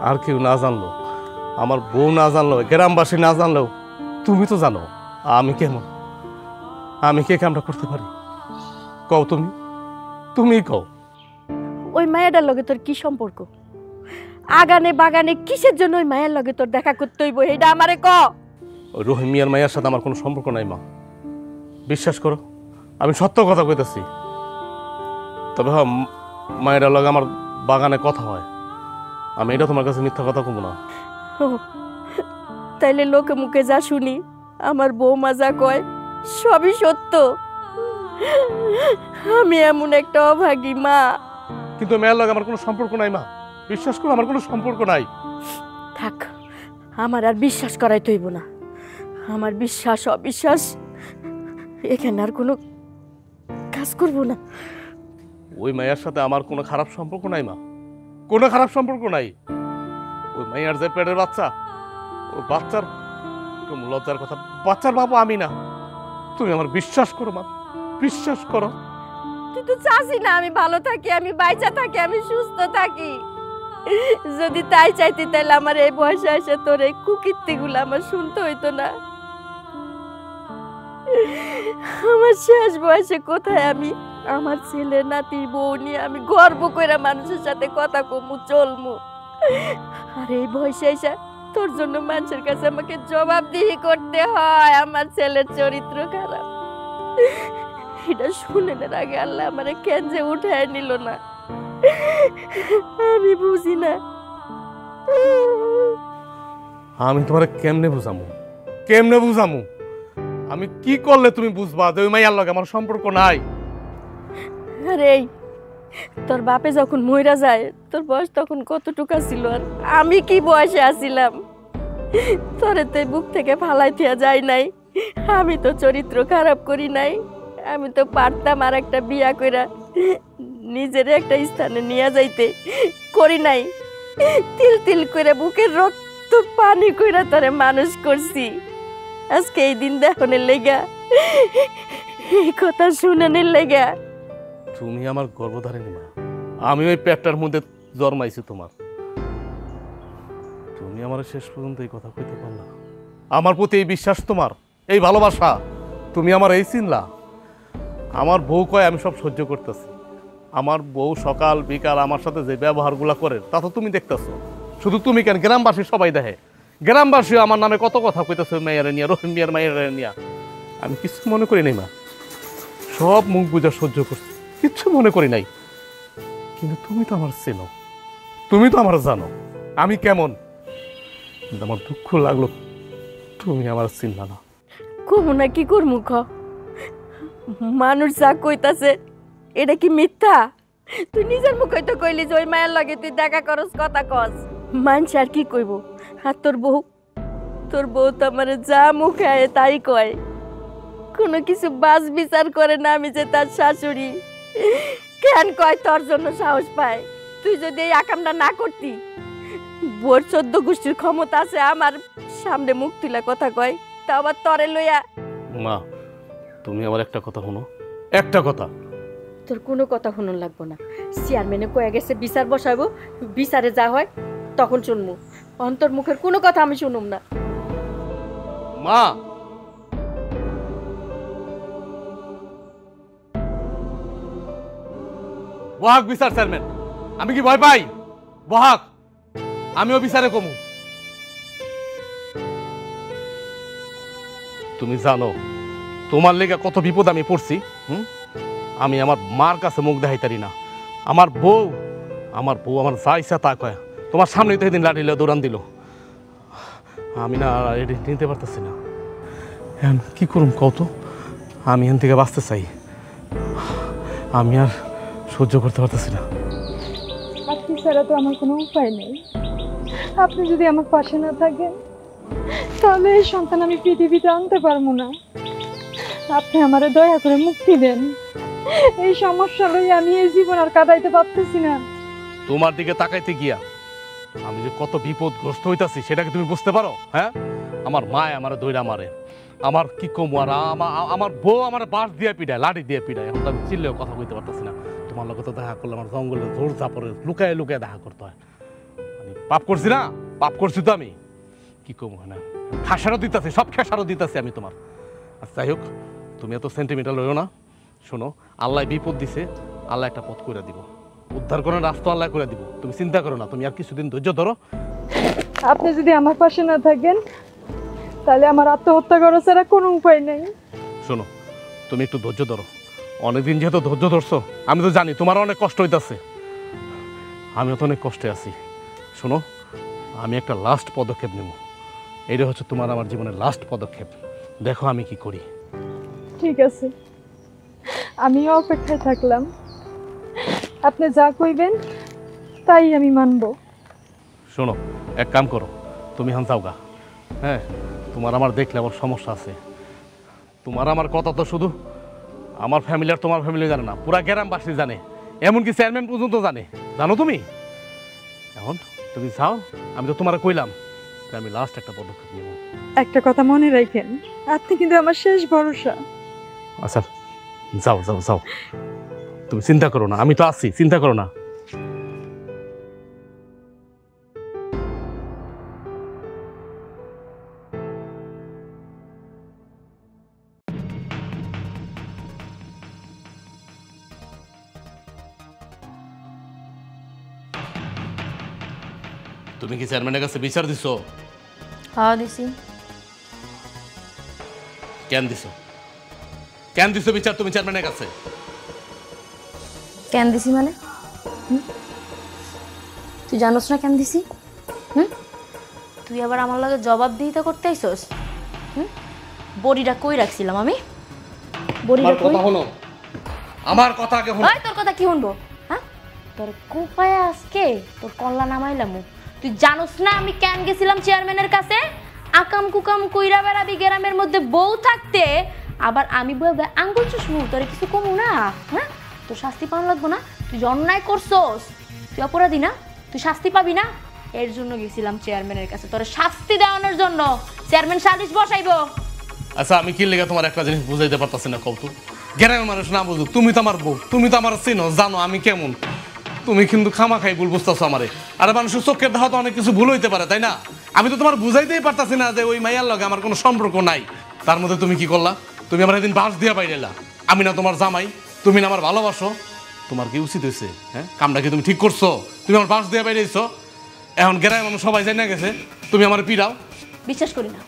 আর কেউ না জানলো, আমার বউ না জানলো, গ্রামবাসী না জানলেও তুমি তো জানো আমি কেমন। আমি কে কামটা করতে পারি কও? তুমি কও। ওই মায়ের লগে তোর কি সম্পর্ক? আগানে বাগানে কিসের জন্য ওই মায়ের লগে তোর দেখা করতে হইব এটা আমারে ক। ওই রহিম মিয়ার মায়ের সাথে আমার কোনো সম্পর্ক নাই মা, বিশ্বাস করো আমি সত্য কথা কইতেছি। তবে হ্যাঁ, মায়ের লগে আমার বাগানে কথা হয়, আমি এটা তোমার কাছে মিথ্যা কথা কব না। তাইলে লোকে মুখে যা শুনি আমার বৌমা যা কয় সবই সত্য। আমি এমন একটা অভাগী মা। কিন্তু মেয়ের লগে আমার কোনো সম্পর্ক নাই মা, বিশ্বাস করো আমার কোনো সম্পর্ক নাই। থাক, আমার আর বিশ্বাস করাইতে হইব না। আমার বিশ্বাস অবিশ্বাস এখানে আর কোনো কাজ করব না। ওই মায়ের সাথে আমার কোনো খারাপ সম্পর্ক নাই মা, কোনো খারাপ সম্পর্ক নাই। ওই মায়ের যে পেটের বাচ্চা, ওই বাচ্চার লজ্জার কথা, বাচ্চার বাবা আমি না। তুমি আমার বিশ্বাস করো মা, বিশ্বাস করো। তুই তো চাসি না আমি ভালো থাকি, আমি বাইচা থাকি, আমি সুস্থ থাকি। যদি তাই চাইতে তাহলে আমার এই বয়সে এসে তোর এই কুকীর্তিগুলো আমার শুনতে হইতো না। আমার শেষ বয়সে কোথায় আমি আমার ছেলে নাতি বউ নিয়ে আমি গর্ব করে মানুষের সাথে কথা কমু চলমু, আর এই বয়সে এসে তোর জন্য মানুষের কাছে আমাকে জবাবদিহি করতে হয় আমার ছেলের চরিত্র খারাপ। এটা শুনে আগে আল্লাহ আমারে কেন যে উঠায় নিল না আমি বুঝি না। আমি তোমার কেমনে বুঝামু? আমি কি করলে তুমি বুঝবা যে ওই মাইয়ার লগে আমার সম্পর্ক নাই? আরে তোর বাপে যখন মইরা যায় তোর বয়স তখন কতটুকু ছিল, আর আমি কি বয়সে আছিলাম? তোরে তো বুক থেকে ফালাই থিয়া যায় নাই। আমি তো চরিত্র খারাপ করি নাই, আমি তো পারতাম আর একটা বিয়া কইরা নিজের একটা স্থানে নিয়ে যাইতে, করি নাই। তিল তিল করে বুকের রক্ত পানি কইরা তোরে মানুষ করছি। আজকে এই দিন দেখনের লেগা, এই কথা শুনানোর লেগা। তুমি আমার গর্ভধারিণী মা, আমি ওই পেটটার মধ্যে জন্মাইছি তোমার। তুমি আমার শেষ পর্যন্ত এই কথা কইতে পারলা? আমার প্রতি এই বিশ্বাস, তোমার এই ভালোবাসা, তুমি আমার এই চিনলা? আমার বউ কয় আমি সব সহ্য করতেছি, আমার বউ সকাল বিকাল আমার সাথে যে ব্যবহারগুলো করে তা তো তুমি দেখতেছো। শুধু তুমি কেন, গ্রামবাসী সবাই দেখে, গ্রামবাসী আমার নামে কত কথা কইতেছে মেয়ের নিয়ে, রহিম মিয়ার মায়ের নিয়ে। আমি কিছু মনে করি নাই মা, সব মুখ বুঝা সহ্য করছি, কিচ্ছু মনে করি নাই। কিন্তু তুমি তো আমার চেনো, তুমি তো আমার জানো আমি কেমন। কিন্তু আমার দুঃখ লাগলো তুমি আমার চিনলা না। কমু না কি করমু খ? মানুষ যা কইতাছে এটা কি মিথ্যা? তুই নিজের মুখে তো কইলি যে ওই মায়ের লগে তুই দেখা করস, কথা কস। মানুষ আর কি কইব? আর তোর বউ তো আমার যা মুখে আয় তাই কয়, কোনো কিছু বাস বিচার করে না। আমি যে তার শাশুড়ি, কেন কয় তোর জন্য সাহস পায়? তুই যদি এই আকামটা না করতি, বোর 14 গোষ্ঠীর ক্ষমতা আছে আমার সামনে মুখ তুলে কথা কয়, তা আবার তরে লইয়া। মা তুমি আমার একটা কথা শোনো, একটা কথা। তোর কোনো কথা শুনুন লাগবো না। চেয়ারম্যানে কয়ে গেছে বিচার বসাবো, বিচারে যা হয় তখন শুনবো। অন্তর মুখের কোনো কথা আমি শুনুম না। মা বহাক বিচার চেয়ারম্যান, আমি কি ভয় পাই? বহাক, আমিও বিচারে কমু। তুমি জানো তোমার লেগে কত বিপদ আমি পড়ছি। আমি আমার মার কাছে মুখ দেখাইতারি না। আমার বউ আমার যা ইচ্ছা তা কয়। তোমার সামনেই তো সেদিন লাঠি লিয়ে দৌড়ান দিল। আমি না এটা নিতে পারতেছি না। এখন কি করুম কত? আমি এখান থেকে বাঁচতে চাই, আমি আর সহ্য করতে পারতেছি না। আপনি ছাড়া তো আমার কোনো উপায় নেই। আপনি যদি আমার পাশে না থাকেন তাহলে এই সন্তান আমি পৃথিবীতে আনতে পারবো না। আপনি আমারে দয়া করে মুক্তি দেন। এই সমস্যা লই আমি এই জীবন আর কাটাইতে পারতেছি না। তোমার দিকে তাকাইতে গিয়া আমি যে কত বিপদগ্রস্ত হইতাছি সেটা কি তুমি বুঝতে পারো? হ্যাঁ, আমার মায় আমার দইরা মারে, আমার কি কম, আর আমার বউ আমার বাঁশ দিয়ে পিটায়, লাঠি দিয়ে পিটায়। এখন তো আমি চিল্লেও কথা বলতে পারতেছি না। তোমার লোক তো দেখা করলে আমার জঙ্গলে জোর চাপড়ে লুকায় লুকায় দেখা করতে হয়। আমি পাপ করছি না? পাপ করছি তো আমি, কি কম হয় না, খাসারও দিতেছি, সব খেসারও দিতেছি আমি তোমার। আচ্ছা যাই হোক, তুমি এত সেন্টিমিটার লইও না। শোনো, আল্লাহ বিপদ দিছে, আল্লাহ একটা পথ করে দিব, উদ্ধার করার রাস্তা আল্লাহ করে দিব। তুমি চিন্তা করো না, তুমি আর কিছুদিন ধৈর্য ধরো। আপনি যদি আমার পাশে না থাকেন তাহলে আমার আত্মহত্যা করা ছাড়া কোনো উপায় নেই। শোনো, তুমি একটু ধৈর্য ধরো। অনেকদিন যেহেতু ধৈর্য ধরছো, আমি তো জানি তোমার অনেক কষ্ট হইতেছে, আমিও তো অনেক কষ্টে আছি। শোনো, আমি একটা লাস্ট পদক্ষেপ নেব। এটা হচ্ছে তোমার আমার জীবনের লাস্ট পদক্ষেপ। দেখো আমি কি করি। ঠিক আছে, আমিও অপেক্ষায় থাকলাম। আপনি যা কইবেন তাই আমি মানব। শোনো, এক কাম করো, তুমি এখন যাও গা। হ্যাঁ, তোমার আমার দেখলে আমার সমস্যা আছে। তোমার আমার কথা তো শুধু আমার ফ্যামিলি আর তোমার ফ্যামিলি জানে না, পুরা গ্রামবাসী জানে, এমনকি চেয়ারম্যান পর্যন্ত জানে। জানো তুমি? এখন তুমি যাও, আমি তো তোমার কইলাম যে আমি লাস্ট একটা পদক্ষেপ নেব। একটা কথা মনে রাখেন, আপনি কিন্তু আমার শেষ ভরসা। আচ্ছা, যাও যাও যাও, তুমি চিন্তা করো না, আমি তো আছি, চিন্তা করো না। তুমি কি চেয়ারম্যানের কাছে বিচার দিছো? হ্যাঁ দিছি। কেন দিছো? কেন দিছো বিচার তুমি চেয়ারম্যানের কাছে? কেন দিছি মানে? তুই জানোস না কেন দিছি? তুই আবার আমার লগে জবাবদিহিতা করতে আইছস? বডিটা কই রাখছিলাম আমি? বডিটা আমার কই? কথা হলো, আমার কথা আগে হলো। ওই তোর কথা কি শুনবো? হ্যাঁ, তোর কোপায় আজকে তোর কল্লা নামাইলাম। তুই জানোস না আমি কেন গেছিলাম চেয়ারম্যানের কাছে? আকাম কুকাম কইরা বেড়াবি গ্রামের মধ্যে বউ থাকতে, আবার আমি বলবে আঙ্গুল চুষমু, তোর কিছু কমু না? হ্যাঁ, তোর শাস্তি পাওয়া লাগবো না? তুই অন্যায় করছস, তুই অপরাধী না, তুই শাস্তি পাবি না। এর জন্য গেছিলাম চেয়ারম্যানের কাছে, তোর শাস্তি দেওয়ানোর জন্য। চেয়ারম্যান সালিশ বসাইবো। আচ্ছা, আমি কি লেগে তোমার একটা জিনিস বুঝাইতে পারতাছি না কৌতুক? গ্রামের মানুষ না বুঝুক, তুমি তো আমার বউ, তুমি তো আমার চিনো, জানো আমি কেমন। তুমি কিন্তু খামাখাই ভুল বুঝতেছো আমারে। আরে মানুষের চোখের দেখা তো অনেক কিছু ভুল হইতে পারে, তাই না? আমি তো তোমার বুঝাইতেই পারতাছি না যে ওই মাইয়ার লগে আমার কোনো সম্পর্ক নাই। তার মধ্যে তুমি কি করলা? তুমি আমার এদিন বাস দিয়া বাইরেলা। আমি না তোমার জামাই, তুমি না আমার ভালোবাসো? তোমার কি উচিত হয়েছে? হ্যাঁ, কামটা কি তুমি ঠিক করছো? তুমি আমার বাস দিয়া বাইরেছো, এখন গ্রামের মানুষ সবাই জানা গেছে তুমি আমার পিড়াও। বিশ্বাস করি না,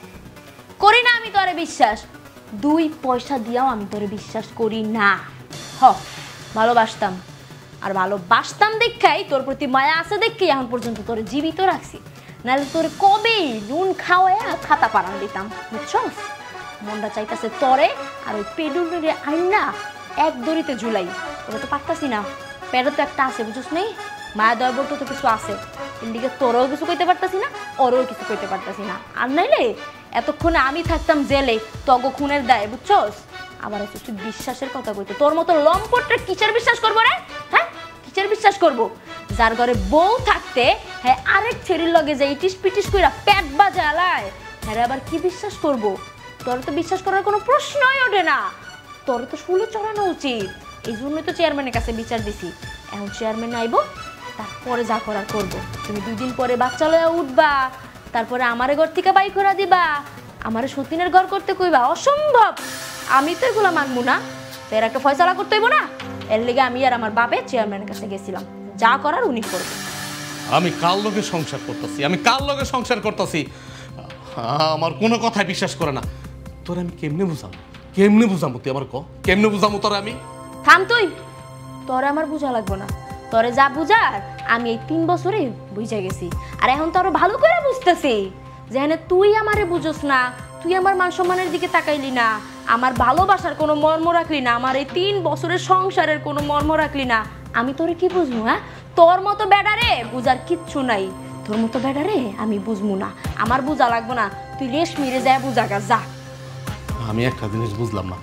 করি না আমি তোরে বিশ্বাস। 2 পয়সা দিয়াও আমি তোরে বিশ্বাস করি না। ভালোবাসতাম, আর ভালোবাসতাম দেখাই, তোর প্রতি মায়া আছে দেখেই এখন পর্যন্ত তোরে জীবিত রাখছি। নাহলে তোরে কবেই নুন খাওয়ায় খাতা পারান দিতাম, বুঝছস? মনটা চাইতাছে তরে আর ওই পেডুলে আইনা এক দড়িতে ঝুলাই। ওটা তো পারতাছি না, পেডও তো একটা আছে, বুঝছস নেই? মায়া দয়া বলতে তো কিছু আছে, এদিকে তোরও কিছু কইতে পারতাছি না, ওরও কিছু কইতে পারতাছি না। আর নাইলে এতক্ষণে আমি থাকতাম জেলে তগ খুনের দায়, বুঝছস? আবার তুই বিশ্বাসের কথা কইতো, তোর মতো লম্পটটা কিসের বিশ্বাস করবো রে? হ্যাঁ, কিসের বিশ্বাস করবো? যার ঘরে বউ থাকতে হ্যাঁ আরেক ছেড়ির লগে যে ইটিস পিটিস কইরা পেট বাজালায়, হ্যাঁ আবার কি বিশ্বাস করব? তোর তো বিশ্বাস করার কোনো প্রশ্নই ওঠে না। তোর তো শুলে চড়ানো উচিত। এই জন্যই তো চেয়ারম্যানের কাছে বিচার দিছি। এখন চেয়ারম্যান আইবো, তারপরে যা করার করবো। তুমি 2 দিন পরে বাচ্চা লয়া উঠবা, তারপরে আমারে ঘর থেকে বাই করে দিবা, আমারে সতীনের ঘর করতে কইবা। অসম্ভব, আমি তো এগুলো মানবো না। তো এর একটা ফয়সালা করতে হইব না? এর লেগে আমি আর আমার বাপে চেয়ারম্যানের কাছে গেছিলাম, যা করার উনি করবে। আমি কার লগে সংসার করতেছি, আমি কার লগে সংসার করতেছি? আমার কোনো কথায় বিশ্বাস করে না। তোর আমি কেমনে বুঝাবো? কেমনে বুঝাবো? তুই আমার ক, কেমনে বুঝাবো তোর আমি? থাম তুই, তোরে আমার বুঝা লাগবো না। তোরে যা বুঝার আমি এই 3 বছরে বুঝে গেছি। আর এখন তো আরো ভালো করে বুঝতেছি যেখানে তুই আমারে বুঝোস না, তুই আমার মান সম্মানের দিকে তাকাইলি না, আমার ভালোবাসার কোনো মর্ম রাখলি না, আমার এই 3 বছরের সংসারের কোনো মর্ম রাখলি না, আমি তোরে কি বুঝবো? হ্যাঁ, তোর মতো বেডারে বুঝার কিচ্ছু নাই। তোর মতো বেডারে আমি বুঝবো না, আমার বুঝা লাগবো না। তুই রেশমিরে যায় বুঝাগা যা। আমি একটা জিনিস বুঝলাম না,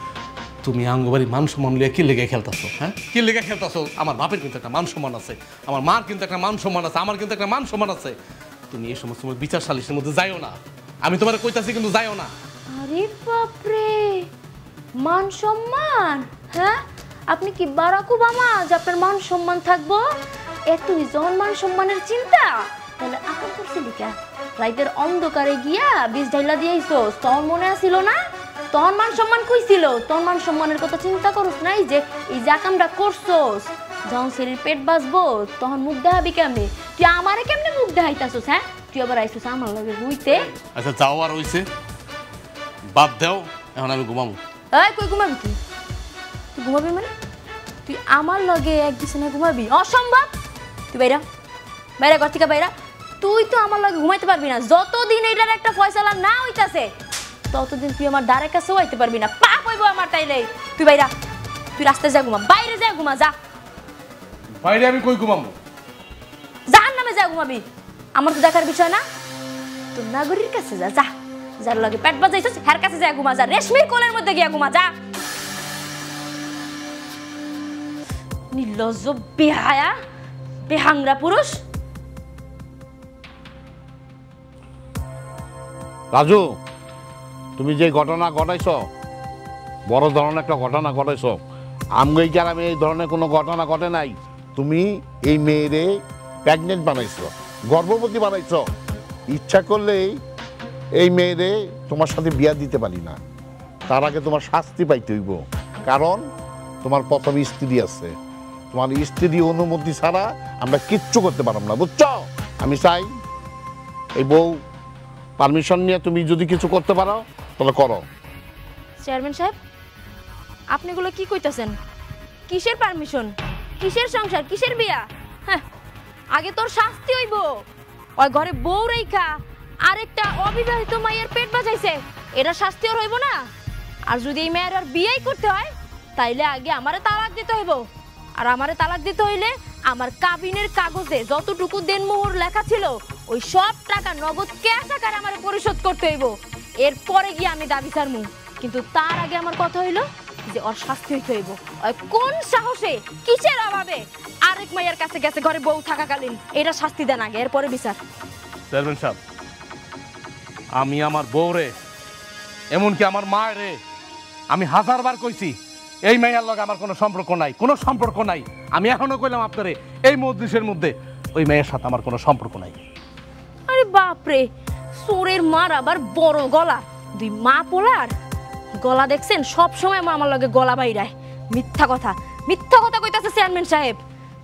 তুমি আঙ্গবাড়ি মান সম্মান লিয়ে কি লেগে খেলতেছো? হ্যাঁ, কি লেগে খেলতেছো? আমার বাপের কিন্তু একটা মান সম্মান আছে, আমার মার কিন্তু একটা মান সম্মান আছে, আমার কিন্তু একটা মান সম্মান আছে। তুমি এই সমস্ত বিচার সালিশের মধ্যে যাইও না, আমি তোমার কইতাছি কিন্তু যাইও না। আরে বাপরে, মান সম্মান? হ্যাঁ, আপনি কি বারাক ওবামা যে আপনার মান সম্মান থাকবো? তুই যখন মান সম্মানের চিন্তা, তাহলে আকাম করছিলি কে? রাইতের অন্ধকারে গিয়া বীজ ঢাইলা দিয়েছিস, তখন মনে আসিল না? তখন মান সম্মান কইছিল, তখন মান সম্মানের কথা চিন্তা করস নাই যে এই যে আকামটা করছস, যখন শরীর পেট বাঁচবো তখন মুখ দেখাবি কেমনে? তুই আমারে কেমনে মুখ দেখাইতাছস? হ্যাঁ, তুই আবার আইসস আমার লগে হইতে। আচ্ছা যাও, আর হইছে, বাদ দাও, এখন আমি ঘুমাবো। এই কই ঘুমাবি তুই? তুই ঘুমাবি মানে? তুই আমার লগে এক বিছানায় ঘুমাবি? অসম্ভব। তুই বাইরা, বাইরা ঘর থেকে বাইরা। তুই তো আমার লগে ঘুমাইতে পারবি না। যতদিন এটার একটা ফয়সালা না হইতাছে ততদিন তুই আমার দ্বারের কাছেও আইতে পারবি না। পাপ হইব আমার তাইলে। তুই বাইরা, তুই রাস্তায় যা ঘুমা, বাইরে যা ঘুমা, যা। বাইরে আমি কই ঘুমাবো? জাহান্নামে যা ঘুমাবি, আমার তো দেখার বিষয় না। তোর নাগরির কাছে যা, যা। যার লগে পেট বাজাইছিস হের কাছে যা ঘুমা, যা। রেশমির কোলের মধ্যে গিয়া ঘুমা, যা। নির্লজ্জ, বেহায়া, বেহাংরা পুরুষ। রাজু, তুমি যে ঘটনা ঘটাইছ, বড় ধরনের একটা ঘটনা ঘটাইছ। আমগো এই গ্রামে এই ধরনের কোনো ঘটনা ঘটে নাই। তুমি এই মেয়েরে প্রেগনেন্ট বানাইছ, গর্ভবতী বানাইছ। ইচ্ছা করলেই এই মেয়েরে তোমার সাথে বিয়া দিতে পারি না, তার আগে তোমার শাস্তি পাইতে হইব। কারণ তোমার প্রথম স্ত্রী আছে, তোমার স্ত্রী অনুমতি ছাড়া আমরা কিচ্ছু করতে পারব না, বুঝছো? আমি চাই এই বউ পারমিশন নিয়ে তুমি যদি কিছু করতে পারো তাহলে করো। চেয়ারম্যান সাহেব, আপনি এগুলো কি কইতাছেন? কিসের পারমিশন, কিসের সংসার, কিসের বিয়া? হ্যাঁ, আগে তোর শাস্তি হইব। ওই ঘরে বউ রেখা আরেকটা অবিবাহিত মায়ের পেট বাজাইছে, এটা শাস্তি ওর হইব না? আর যদি এই মেয়ের আর বিয়েই করতে হয় তাইলে আগে আমারে তালাক দিতে হইব। আর আমারে তালাক দিতে হইলে আমার কাবিনের কাগজে যতটুকু দেনমোহর লেখা ছিল ওই সব টাকা নগদ ক্যাশ আকারে আমারে পরিশোধ করতে হইব। এরপরে গিয়ে আমি দাবি ছাড়মু। কিন্তু তার আগে আমার কথা হইল যে ওর শাস্তি হইতে হইব। ওই কোন সাহসে, কিসের অভাবে আরেক মায়ের কাছে গেছে ঘরে বউ থাকাকালীন? এটা শাস্তি দেন আগে, এরপরে বিচার। চেয়ারম্যান সাহেব, আমি আমার বউরে, এমনকি আমার মায়েরে আমি 1000 বার কইছি এই মেয়ের লগে আমার কোনো সম্পর্ক নাই, কোনো সম্পর্ক নাই। আমি এখনো কইলাম আপনারে এই মজলিসের মধ্যে ওই মেয়ের সাথে আমার কোনো সম্পর্ক নাই। আরে বাপরে, চোরের মার আবার বড় গলা। দুই মা পোলার গলা দেখছেন? সব সময় আমার লগে গলা বাইরায়। মিথ্যা কথা, মিথ্যা কথা কইতাছে চেয়ারম্যান সাহেব।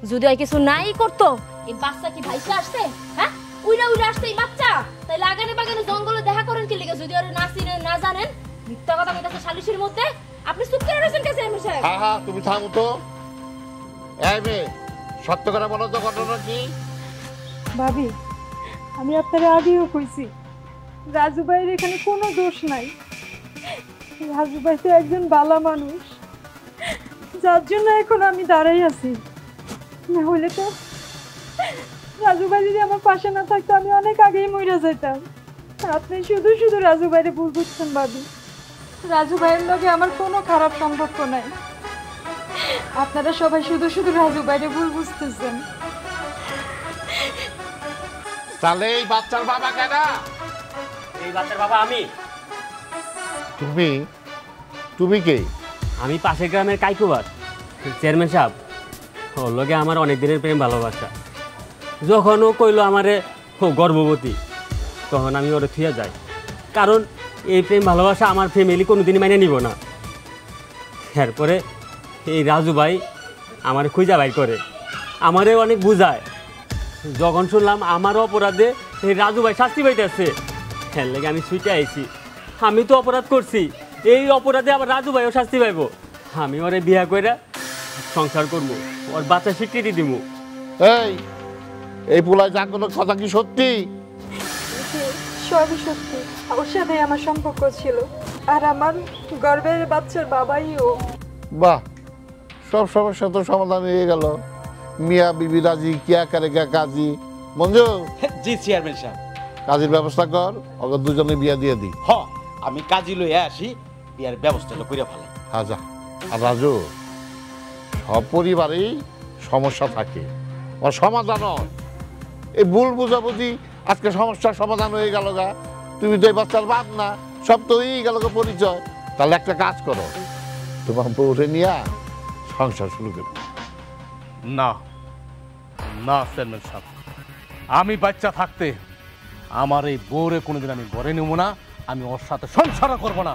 যদি ওই কিছু নাই করতো, এই বাচ্চা কি ভাইসা আসছে? হ্যাঁ, উইরা উইরা আসছে এই বাচ্চা। তাই লাগানে বাগানে জঙ্গলে দেখা করেন কি লিগে? যদি ওরা না চিনেন, না জানেন, মিথ্যা কথা কইতাছে সালিশের মধ্যে। আপনি চুপ করে রয়েছেন কে চেয়ারম্যান সাহেব? হ্যাঁ হ্যাঁ, তুমি থামো তো। এই মেয়ে, সত্য করে বলো তো ঘটনা কি? ভাবি, আমি আপনারা আগেও কইছি রাজু ভাইয়ের এখানে কোনো দোষ নাই। রাজু ভাই তো একজন ভালো মানুষ, যার জন্য এখন আমি দাঁড়াই আছি। না হলে তো রাজু ভাই যদি আমার পাশে না থাকতো আমি অনেক আগেই মরে যেতাম। আপনি শুধু শুধু রাজু ভাইরে ভুল বুঝছেন ভাবি। রাজু ভাইয়ের লগে আমার কোনো খারাপ সম্পর্ক নাই। আপনারা সবাই শুধু শুধু রাজু ভাইরে ভুল বুঝতেছেন। তাহলে এই বাচ্চার বাবা কেনা? এই বাচ্চার বাবা আমি। তুমি তুমি কে? আমি পাশের গ্রামের কাইকুবার। চেয়ারম্যান সাহেব, ওর লগে আমার অনেক দিনের প্রেম ভালোবাসা। যখন ও কইলো আমারে ও গর্ভবতী, তখন আমি ওরে থুয়ে যাই। কারণ এই প্রেম ভালোবাসা আমার ফ্যামিলি কোনোদিনই মেনে নিব না। এরপরে এই রাজু ভাই আমার খুঁজা বাই করে, আমারে অনেক বুঝায়। যখন শুনলাম আমার অপরাধে এই রাজু ভাই শাস্তি পাইতেছে, এর লেগে আমি ছুটে আইছি। আমি তো অপরাধ করছি, এই অপরাধে আবার রাজু ভাইও শাস্তি পাইব। আমি ওরে বিয়া কইরা সংসার করবো, ওর বাচ্চা স্বীকৃতি দিব। এই পোলায় যা কোনো কথা কি সত্যি? সবই সত্যি, ওর সাথে আমার সম্পর্ক ছিল, আর আমার গর্ভের বাচ্চার বাবাই ও। বাহ, সব সমস্যা তো সমাধান হয়ে গেল। মিয়া বিবি রাজি, কিয়া কারেগা কাজী। মঞ্জু, জি চেয়ারম্যান সাহেব। কাজীর ব্যবস্থা কর, ওকে দুজনে বিয়া দিয়ে দিই। হ, আমি কাজী লইয়া আসি, বিয়ার ব্যবস্থাটা করে ফেলাই। আচ্ছা। আর রাজু, সব পরিবারেই সমস্যা থাকে, ওর সমাধান হয়। এই ভুল বুঝাবুঝি আজকে সমস্যার সমাধান হয়ে গেল গা। তুমি তো এই বাচ্চার বাপ না, সব তো হয়েই গেল গা পরিচয়। তাহলে একটা কাজ করো, তোমার বউরে নিয়ে সংসার শুরু করো। না না চেয়ারম্যান সাহেব, আমি বাচ্চা থাকতে আমার এই বউরে কোনোদিন আমি ঘরে নেব না, আমি ওর সাথে সংসারও করব না।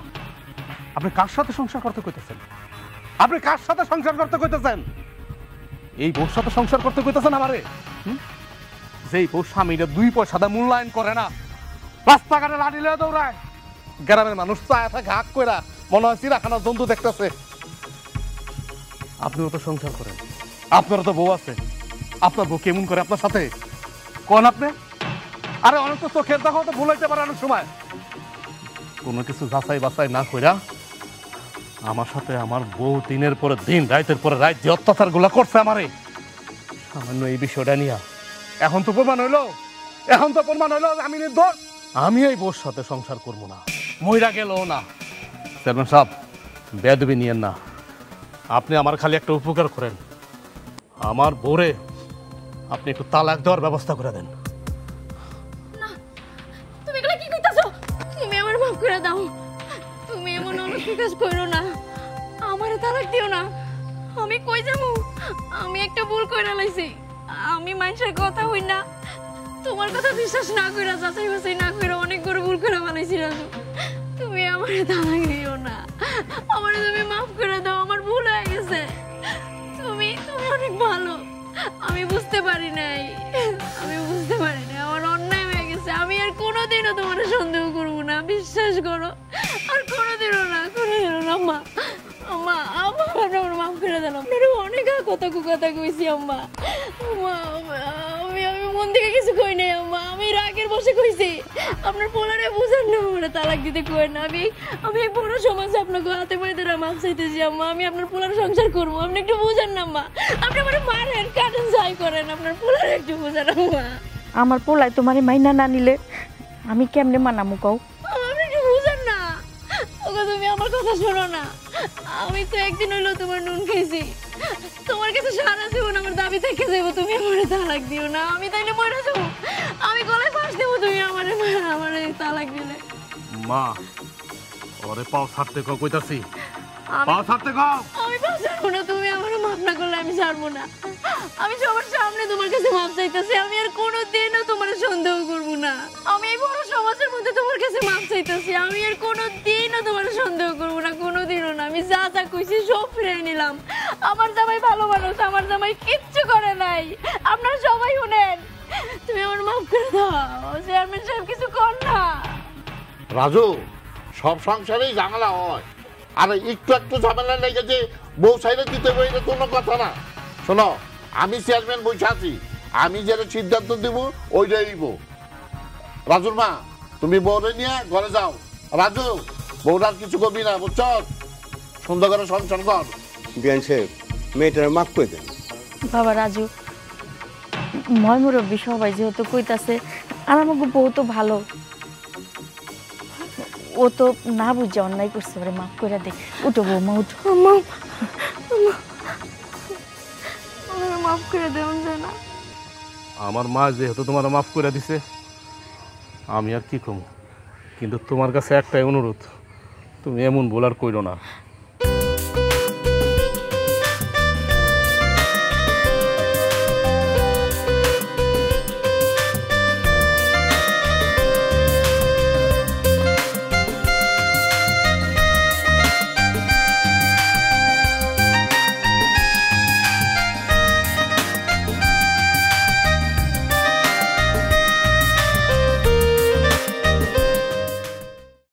আপনি কার সাথে সংসার করতে কইতেছেন? আপনি কার সাথে সংসার করতে কইতেছেন? এই বউর সাথে সংসার করতে কইতেছেন আমারে? যেই বউ স্বামীরা 2 পয়সা দা মূল্যায়ন করে না, রাস্তাঘাটে লাঠি লয়ে দৌড়ায়, গ্রামের মানুষ চায় থাকে হাক কইরা, মনে হয় চিড়াখানা জন্তু দেখতেছে। আপনিও তো সংসার করেন, আপনারও তো বউ আছে। আপনার বউ কেমন করে আপনার সাথে কোন আপনি? আরে অনেক তো চোখের দেখাও তো ভুল হইতে পারে অনেক সময়। কোনো কিছু যাচাই বাছাই না কইরা আমার সাথে আমার বউ দিনের পরে দিন, রাতের পরে রাত যে অত্যাচার গুলা করছে আমারে, সামান্য এই বিষয়টা নিয়ে এখন তো প্রমাণ হইলো, আমি নির্দোষ। আমি এই বউর সাথে সংসার করবো না, মহিলা গেলও না। চেয়ারম্যান সাহেব, বেয়াদবি নিয়েন না। আপনি আমার খালি একটা উপকার করেন, আমার বউরে আপনি একটু তালাক দেওয়ার ব্যবস্থা করে দেন। তুমি এগুলা কি কইতাছো? তুমি আমার মাফ করে দাও। তুমি এমন অলক্ষী কাজ করো না, আমারে তালাক দিও না। আমি কই যাবো? আমি একটা ভুল কইরা লাইছি। আমি মানুষের কথা হই না, তোমার কথা বিশ্বাস না কইরা, যাচাই বাছাই না কইরা অনেক বড় ভুল করে ফেলাইছি রাজু। তুমি আমারে তালাক দিও না, আমারে তুমি মাফ করে দাও। আমার ভুল হয়ে গেছে। তুমি অনেক ভালো। আমি বুঝতে পারি নাই, আমার অন্যায় হয়ে গেছে। আমি আর কোনোদিনও তোমার সন্দেহ করবো না, বিশ্বাস করো। আর কোনোদিনও না মা। আম্মা, আমার মাফ করে দিলাম। আপনারা অনেক কথা কইছি আম্মা। আমি মন থেকে কিছু কই নাই আম্মা, আমি রাগের বসে কইছি। আপনার পোলারে বুঝান না, আমার তালাক দিতে কই না। আমি বড় সমাজে আপনাকে হাতে পায়ে ধরে মাফ চাইতেছি আম্মা। আমি আপনার পোলার সংসার করবো, আপনি একটু বুঝান না আম্মা। আপনি আমার মারেন, কাটেন, যাই করেন, আপনার পোলারে একটু বুঝান আম্মা। আমার পোলায় তোমারে মাইনা না নিলে আমি কেমনে মানামু কও? আপনি একটু বুঝান না। ওগো, তুমি আমার কথা শোনো না। আমি তো একদিন হইলো তোমার নুন খেয়েছি, তোমার কাছে সারা জীবন আমার দাবি থেকে যাবো। তুমি আমার তালাক দিও না, আমি তাইলে মরে যাবো। আমি গলায় ফাঁস দেবো তুমি আমার তালাক দিলে। মা, ওরে পাও ছাড়তে কইতাছি, পাও ছাড়তে কও। আমি পাও ছাড়বো না, তুমি আমার মাফ না করলে আমি ছাড়বো না। আমি সবার সামনে তোমার কাছে মাফ চাইতেছি। আমি আর কোনোদিনও তোমার সন্দেহ করবো না। আমি এই বড় সমাজের মধ্যে তোমার কাছে মাফ চাইতেছি। আমি আর কোনোদিনও তোমার সন্দেহ করবো না, কোনোদিনও না। আমি যা কইছি সব ফিরে নিলাম। আমার জামাই ভালো মানুষ, আমার জামাই কিচ্ছু করে নাই। আপনারা সবাই শুনেন, তুমি আমার মাফ করে দাও। চেয়ারম্যান সাহেব কিছু কর না। রাজু, সব সংসারেই ঝামেলা হয়, আর একটু ঝামেলা লেগে যে বউ সাইডে দিতে হবে এটা কোনো কথা না। শোনো, আমি চেয়ারম্যান বসে আছি, আমি যেটা সিদ্ধান্ত দিব ওইটাই দিব। রাজুর মা, তুমি বউরে নিয়ে ঘরে যাও। রাজু, বউটার কিছু করবি না, বুঝছ? সুন্দর করে সংসার কর। বিয়ান সাহেব, মেয়েটার মাফ করে দেন। বাবা রাজু, ময়মুরব্বী সবাই যেহেতু কইতাছে, আর আমাকে বউ তো ভালো, ও তো না বুঝে অন্যায় করছে, ওরে মাফ করে দে। উঠো বৌমা, উঠো। মাফ করে দেবেন না। আমার মা যেহেতু তোমার মাফ করে দিছে, আমি আর কি কম। কিন্তু তোমার কাছে একটাই অনুরোধ, তুমি এমন বলার কইরো না।